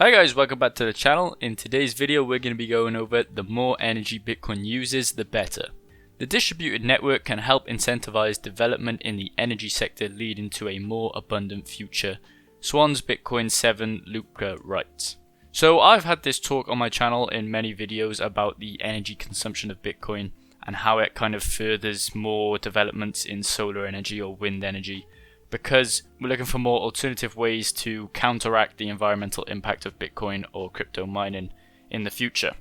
Hi guys, welcome back to the channel. In today's video we're going to be going over the more energy Bitcoin uses, the better. The distributed network can help incentivize development in the energy sector, leading to a more abundant future. Swans Bitcoin 7 Luca writes. So I've had this talk on my channel in many videos about the energy consumption of Bitcoin and how it kind of furthers more developments in solar energy or wind energy, because we're looking for more alternative ways to counteract the environmental impact of Bitcoin or crypto mining in the future.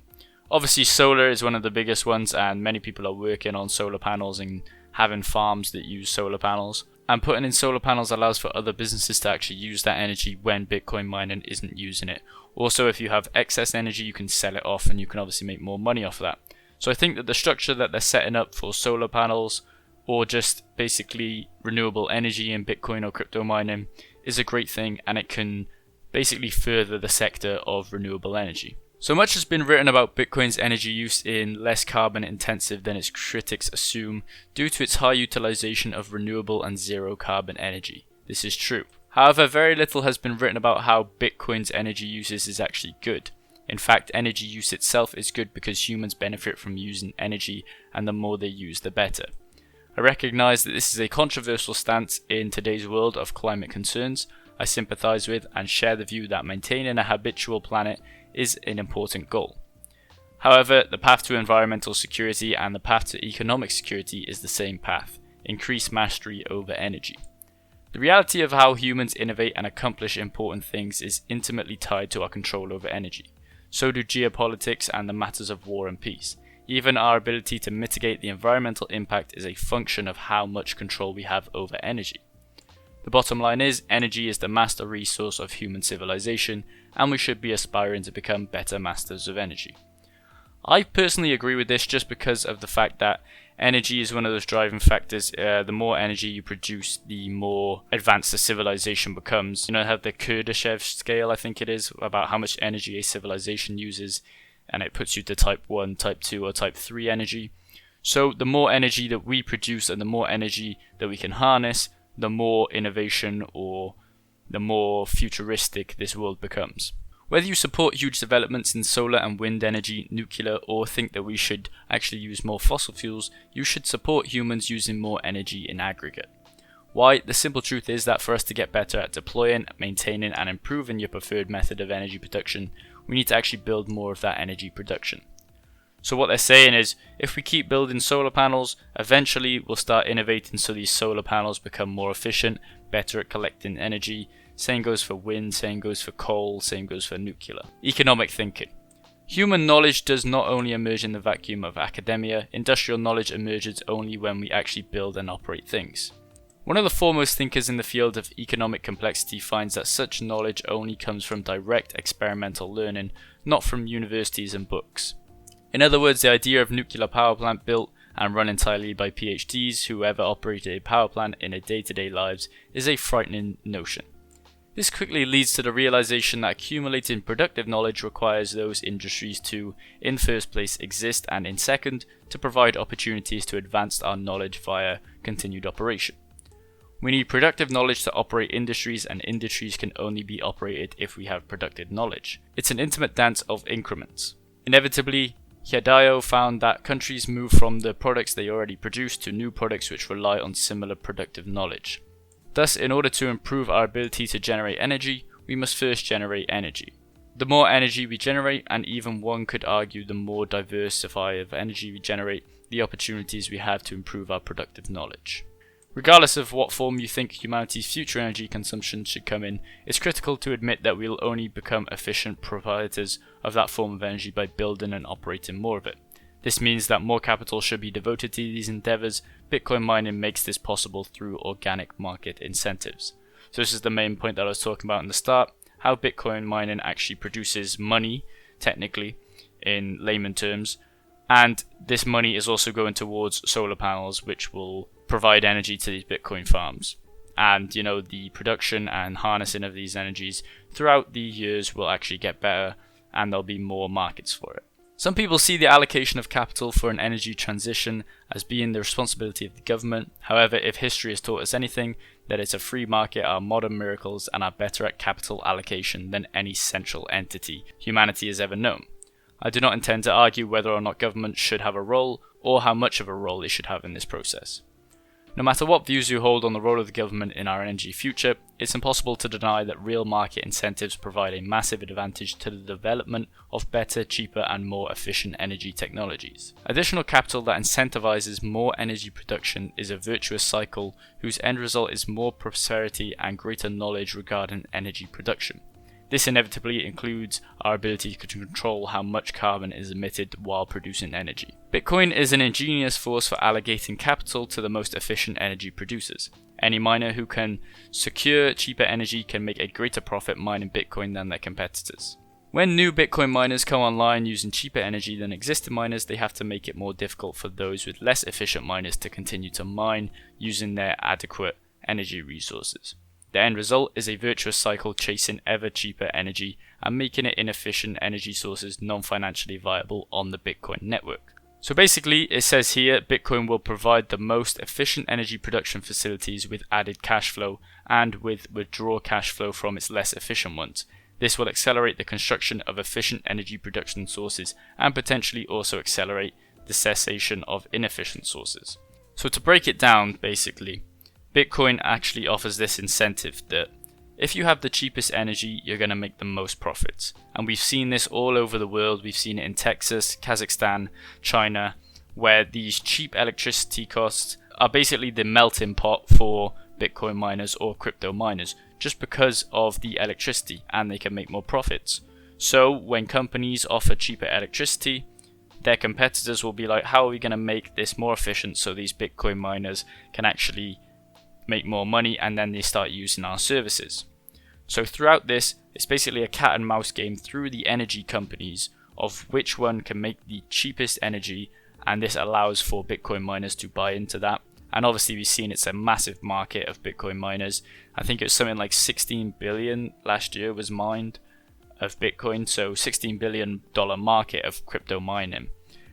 Obviously solar is one of the biggest ones, and many people are working on solar panels and having farms that use solar panels. And putting in solar panels allows for other businesses to actually use that energy when Bitcoin mining isn't using it. Also, if you have excess energy, you can sell it off and you can obviously make more money off of that. So I think that the structure that they're setting up for solar panels, or just basically renewable energy in Bitcoin or crypto mining, is a great thing, and it can basically further the sector of renewable energy. So much has been written about Bitcoin's energy use in less carbon intensive than its critics assume, due to its high utilization of renewable and zero carbon energy. This is true. However, very little has been written about how Bitcoin's energy uses is actually good. In fact, energy use itself is good because humans benefit from using energy, and the more they use, the better. I recognise that this is a controversial stance in today's world of climate concerns. I sympathise with and share the view that maintaining a habitable planet is an important goal. However, the path to environmental security and the path to economic security is the same path: increase mastery over energy. The reality of how humans innovate and accomplish important things is intimately tied to our control over energy. So do geopolitics and the matters of war and peace. Even our ability to mitigate the environmental impact is a function of how much control we have over energy. The bottom line is, energy is the master resource of human civilization, and we should be aspiring to become better masters of energy. I personally agree with this just because of the fact that energy is one of those driving factors. The more energy you produce, the more advanced the civilization becomes. You know, have the Kardashev scale, I think it is, about how much energy a civilization uses, and it puts you to type 1, type 2 or type 3 energy. So the more energy that we produce and the more energy that we can harness, the more innovation or the more futuristic this world becomes. Whether you support huge developments in solar and wind energy, nuclear, or think that we should actually use more fossil fuels, you should support humans using more energy in aggregate. Why? The simple truth is that for us to get better at deploying, maintaining and improving your preferred method of energy production, we need to actually build more of that energy production. So what they're saying is, if we keep building solar panels, eventually we'll start innovating so these solar panels become more efficient, better at collecting energy. Same goes for wind, same goes for coal, same goes for nuclear. Economic thinking. Human knowledge does not only emerge in the vacuum of academia, industrial knowledge emerges only when we actually build and operate things. One of the foremost thinkers in the field of economic complexity finds that such knowledge only comes from direct experimental learning, not from universities and books. In other words, the idea of nuclear power plant built and run entirely by PhDs who ever operated a power plant in their day-to-day lives is a frightening notion. This quickly leads to the realization that accumulating productive knowledge requires those industries to, in first place, exist, and in second, to provide opportunities to advance our knowledge via continued operation. We need productive knowledge to operate industries, and industries can only be operated if we have productive knowledge. It's an intimate dance of increments. Inevitably, Hideo found that countries move from the products they already produce to new products which rely on similar productive knowledge. Thus, in order to improve our ability to generate energy, we must first generate energy. The more energy we generate, and even one could argue the more diversified of energy we generate, the opportunities we have to improve our productive knowledge. Regardless of what form you think humanity's future energy consumption should come in, it's critical to admit that we'll only become efficient proprietors of that form of energy by building and operating more of it. This means that more capital should be devoted to these endeavors. Bitcoin mining makes this possible through organic market incentives. So this is the main point that I was talking about in the start, how Bitcoin mining actually produces money, technically, in layman terms, and this money is also going towards solar panels, which will provide energy to these Bitcoin farms. And you know, the production and harnessing of these energies throughout the years will actually get better, and there'll be more markets for it. Some people see the allocation of capital for an energy transition as being the responsibility of the government. However, if history has taught us anything, that it's a free market are modern miracles and are better at capital allocation than any central entity humanity has ever known. I do not intend to argue whether or not government should have a role or how much of a role it should have in this process. No matter what views you hold on the role of the government in our energy future, it's impossible to deny that real market incentives provide a massive advantage to the development of better, cheaper and more efficient energy technologies. Additional capital that incentivizes more energy production is a virtuous cycle whose end result is more prosperity and greater knowledge regarding energy production. This inevitably includes our ability to control how much carbon is emitted while producing energy. Bitcoin is an ingenious force for allocating capital to the most efficient energy producers. Any miner who can secure cheaper energy can make a greater profit mining Bitcoin than their competitors. When new Bitcoin miners come online using cheaper energy than existing miners, they have to make it more difficult for those with less efficient miners to continue to mine using their adequate energy resources. The end result is a virtuous cycle chasing ever cheaper energy and making it inefficient energy sources non-financially viable on the Bitcoin network. So basically, it says here, Bitcoin will provide the most efficient energy production facilities with added cash flow and with withdraw cash flow from its less efficient ones. This will accelerate the construction of efficient energy production sources and potentially also accelerate the cessation of inefficient sources. So to break it down, basically, Bitcoin actually offers this incentive that if you have the cheapest energy, you're going to make the most profits. And we've seen this all over the world. We've seen it in Texas, Kazakhstan, China, where these cheap electricity costs are basically the melting pot for Bitcoin miners or crypto miners, just because of the electricity, and they can make more profits. So when companies offer cheaper electricity, their competitors will be like, how are we going to make this more efficient so these Bitcoin miners can actually make more money, and then they start using our services. So throughout this, it's basically a cat and mouse game through the energy companies of which one can make the cheapest energy, and this allows for Bitcoin miners to buy into that. And obviously we've seen it's a massive market of Bitcoin miners. I think it was something like 16 billion last year was mined of Bitcoin, so $16 billion market of crypto mining.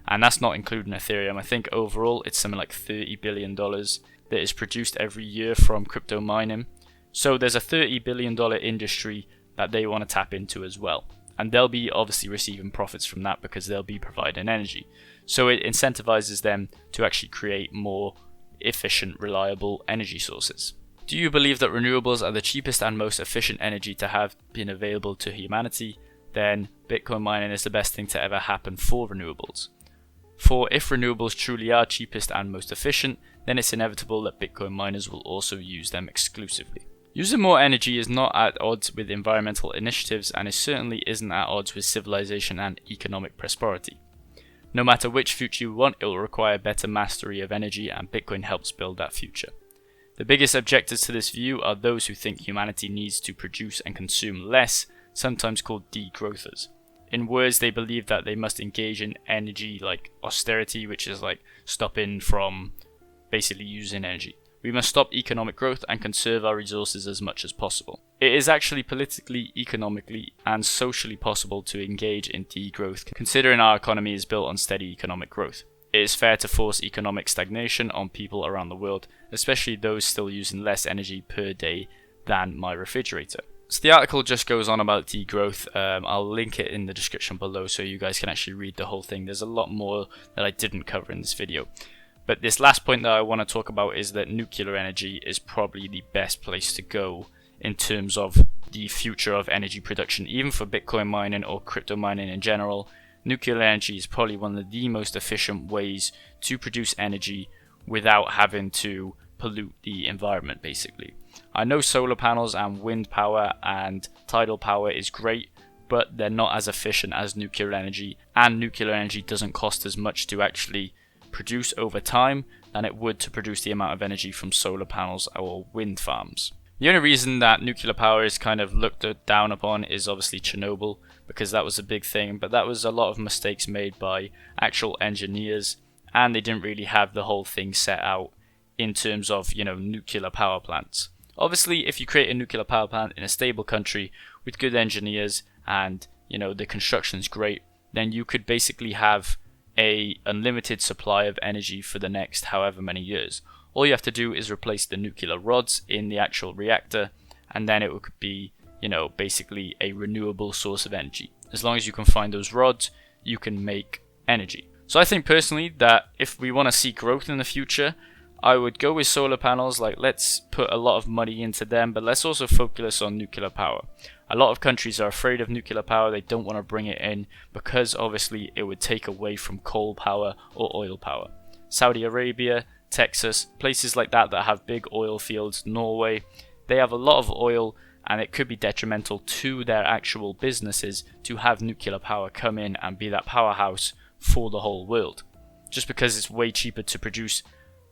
And that's not including Ethereum. I think overall it's something like $30 billion that is produced every year from crypto mining. So there's a $30 billion industry that they want to tap into as well. And they'll be obviously receiving profits from that because they'll be providing energy. So it incentivizes them to actually create more efficient, reliable energy sources. Do you believe that renewables are the cheapest and most efficient energy to have been available to humanity? Then Bitcoin mining is the best thing to ever happen for renewables. For if renewables truly are cheapest and most efficient, then it's inevitable that Bitcoin miners will also use them exclusively. Using more energy is not at odds with environmental initiatives, and it certainly isn't at odds with civilization and economic prosperity. No matter which future you want, it will require better mastery of energy, and Bitcoin helps build that future. The biggest objectors to this view are those who think humanity needs to produce and consume less, sometimes called degrowthers. In words, they believe that they must engage in energy like austerity, which is like stopping from basically using energy. We must stop economic growth and conserve our resources as much as possible. It is actually politically, economically, and socially possible to engage in degrowth, considering our economy is built on steady economic growth. It is fair to force economic stagnation on people around the world, especially those still using less energy per day than my refrigerator. So the article just goes on about degrowth. I'll link it in the description below so you guys can actually read the whole thing. There's a lot more that I didn't cover in this video. But this last point that I want to talk about is that nuclear energy is probably the best place to go in terms of the future of energy production. Even for Bitcoin mining or crypto mining in general, nuclear energy is probably one of the most efficient ways to produce energy without having to pollute the environment, basically. I know solar panels and wind power and tidal power is great, but they're not as efficient as nuclear energy, and nuclear energy doesn't cost as much to actually produce over time than it would to produce the amount of energy from solar panels or wind farms. The only reason that nuclear power is kind of looked down upon is obviously Chernobyl, because that was a big thing, but that was a lot of mistakes made by actual engineers, and they didn't really have the whole thing set out in terms of, nuclear power plants. Obviously, if you create a nuclear power plant in a stable country with good engineers and, the construction's great, then you could basically have a unlimited supply of energy for the next however many years. All you have to do is replace the nuclear rods in the actual reactor, and then it could be, basically a renewable source of energy. As long as you can find those rods, you can make energy. So I think personally that if we want to see growth in the future, I would go with solar panels. Like, let's put a lot of money into them, but let's also focus on nuclear power. A lot of countries are afraid of nuclear power. They don't want to bring it in because obviously it would take away from coal power or oil power. Saudi Arabia, Texas, places like that have big oil fields, Norway, they have a lot of oil, and it could be detrimental to their actual businesses to have nuclear power come in and be that powerhouse for the whole world. Just because it's way cheaper to produce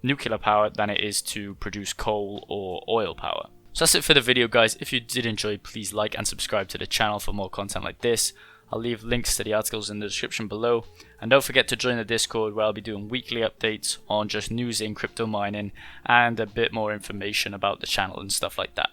nuclear power than it is to produce coal or oil power. So that's it for the video, guys. If you did enjoy, please like and subscribe to the channel for more content like this. I'll leave links to the articles in the description below, and don't forget to join the Discord, where I'll be doing weekly updates on just news in crypto mining and a bit more information about the channel and stuff like that.